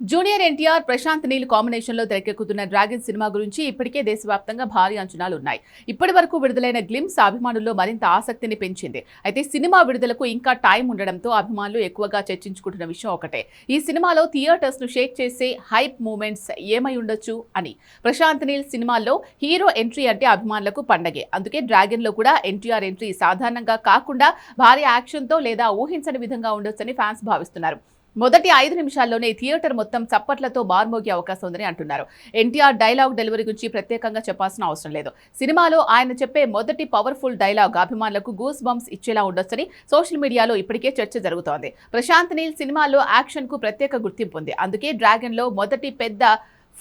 Junior NTR Prashanth Neel combination లో తెరకెక్కుతున్న dragon cinema గురించి ఇప్పటికే దేశవ్యాప్తంగా భారీ అంచనాలు ఉన్నాయి. ఇప్పటి వరకు విడుదలైన గ్లిమ్స్ అభిమానుల్లో మరింత ఆసక్తిని పెంచింది. అయితే సినిమా విడుదలకు ఇంకా టైం ఉండడంతో అభిమానులు ఎక్కువగా చర్చించుకుంటున్న విషయం ఒకటే, ఈ సినిమాలో థియేటర్స్ ను షేక్ చేసే హైప్ మూమెంట్స్ ఏమై ఉండొచ్చు అని. ప్రశాంత్ నీల్ సినిమాల్లో హీరో ఎంట్రీ అంటే అభిమానులకు పండగే. అందుకే డ్రాగన్ లో కూడా ఎన్టీఆర్ ఎంట్రీ సాధారణంగా కాకుండా భారీ యాక్షన్ తో లేదా ఊహించని విధంగా ఉండొచ్చని ఫ్యాన్స్ భావిస్తున్నారు. మొదటి 5 నిమిషాల్లోనే థియేటర్ మొత్తం చప్పట్లతో మార్మోగే అవకాశం ఉందని అంటున్నారు. ఎన్టీఆర్ డైలాగ్ డెలివరీ గురించి ప్రత్యేకంగా చెప్పాల్సిన అవసరం లేదు. సినిమాలో ఆయన చెప్పే మొదటి పవర్ఫుల్ డైలాగ్ అభిమానులకు గూస్ బంప్స్ ఇచ్చేలా ఉండొచ్చని సోషల్ మీడియాలో ఇప్పటికే చర్చ జరుగుతోంది. ప్రశాంత్ నీల్ సినిమాలో యాక్షన్ కు ప్రత్యేక గుర్తింపు ఉంది. అందుకే డ్రాగన్ లో మొదటి పెద్ద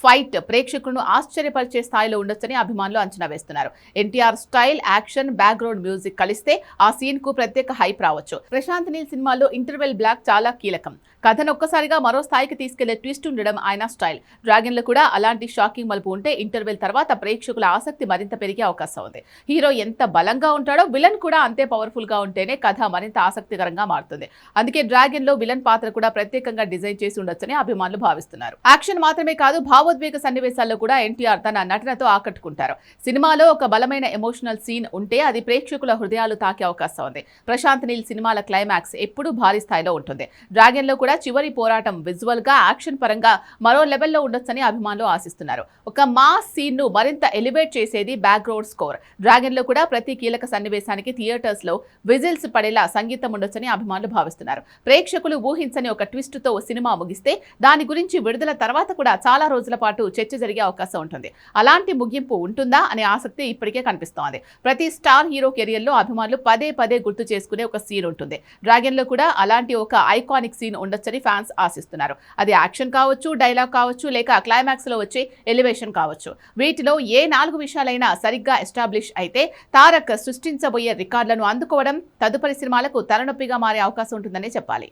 ఫైట్ ప్రేక్షకులను ఆశ్చర్యపరిచే స్థాయిలో ఉండొచ్చని అభిమానులు అంచనా వేస్తున్నారు. NTR style, action, background music కలిస్తే ఆ సీన్ కు ప్రత్యేక హైప్ రావచ్చు. ప్రశాంత్ నీల్ సినిమాలో ఇంటర్వెల్ బ్లాక్ చాలా కీలకం. కథను ఒక్కసారిగా మరో స్థాయికి తీసుకెళ్లే ట్విస్ట్ ఉండడం ఆయన స్టైల్. డ్రాగన్ లో కూడా అలాంటి షాకింగ్ మలుపు ఉంటే ఇంటర్వెల్ తర్వాత ప్రేక్షకుల ఆసక్తి మరింత పెరిగే అవకాశం ఉంది. హీరో ఎంత బలంగా ఉంటాడో విలన్ కూడా అంతే పవర్ఫుల్ గా ఉంటేనే కథ మరింత ఆసక్తికరంగా మారుతుంది. అందుకే డ్రాగన్ లో విలన్ పాత్ర కూడా ప్రత్యేకంగా డిజైన్ చేసి ఉండొచ్చని అభిమానులు భావిస్తున్నారు. యాక్షన్ మాత్రమే కాదు, భావోద్వేగ సన్నివేశాల్లో కూడా ఎన్టీఆర్ తన నటనతో ఆకట్టుకుంటారు. సినిమాలో ఒక బలమైన ఎమోషనల్ సీన్ ఉంటే అది ప్రేక్షకుల హృదయాలు తాకే అవకాశం ఉంది. ప్రశాంత్ నీల్ సినిమాల క్లైమాక్స్ ఎప్పుడూ భారీ స్థాయిలో ఉంటుంది. డ్రాగన్ లో కూడా చివరి పోరాటం విజువల్ గా, యాక్షన్ పరంగా మరో లెవెల్లో ఉండొచ్చని అభిమానులు ఆశిస్తున్నారు. ఒక మాస్ సీన్ ను మరింత ఎలివేట్ చేసేది బ్యాక్గ్రౌండ్ స్కోర్. డ్రాగన్ లో కూడా ప్రతి కీలక సన్నివేశానికి థియేటర్స్ లో విజిల్స్ పడేలా సంగీతం ఉండొచ్చని అభిమానులు భావిస్తున్నారు. ప్రేక్షకులు ఊహించని ఒక ట్విస్ట్ తో సినిమా ముగిస్తే దాని గురించి విడుదల తర్వాత కూడా చాలా రోజుల పాటు చర్చ జరిగే అవకాశం ఉంటుంది. అలాంటి ముగింపు ఉంటుందా అనే ఆసక్తి ఇప్పటికే కనిపిస్తోంది. ప్రతి స్టార్ హీరో కెరియర్ లో అభిమానులు పదే పదే గుర్తు చేసుకునే ఒక సీన్ ఉంటుంది. డ్రాగన్ లో కూడా అలాంటి ఒక ఐకానిక్ సీన్ ఉండొచ్చని ఫ్యాన్స్ ఆశిస్తున్నారు. అది యాక్షన్ కావచ్చు, డైలాగ్ కావచ్చు, లేక క్లైమాక్స్ లో వచ్చే ఎలివేషన్ కావచ్చు. వీటిలో ఏ 4 విషయాలైనా సరిగ్గా ఎస్టాబ్లిష్ అయితే తారక్ సృష్టించబోయే రికార్డులను అందుకోవడం తదుపరి సినిమాలకు తలనొప్పిగా మారే అవకాశం ఉంటుందనే చెప్పాలి.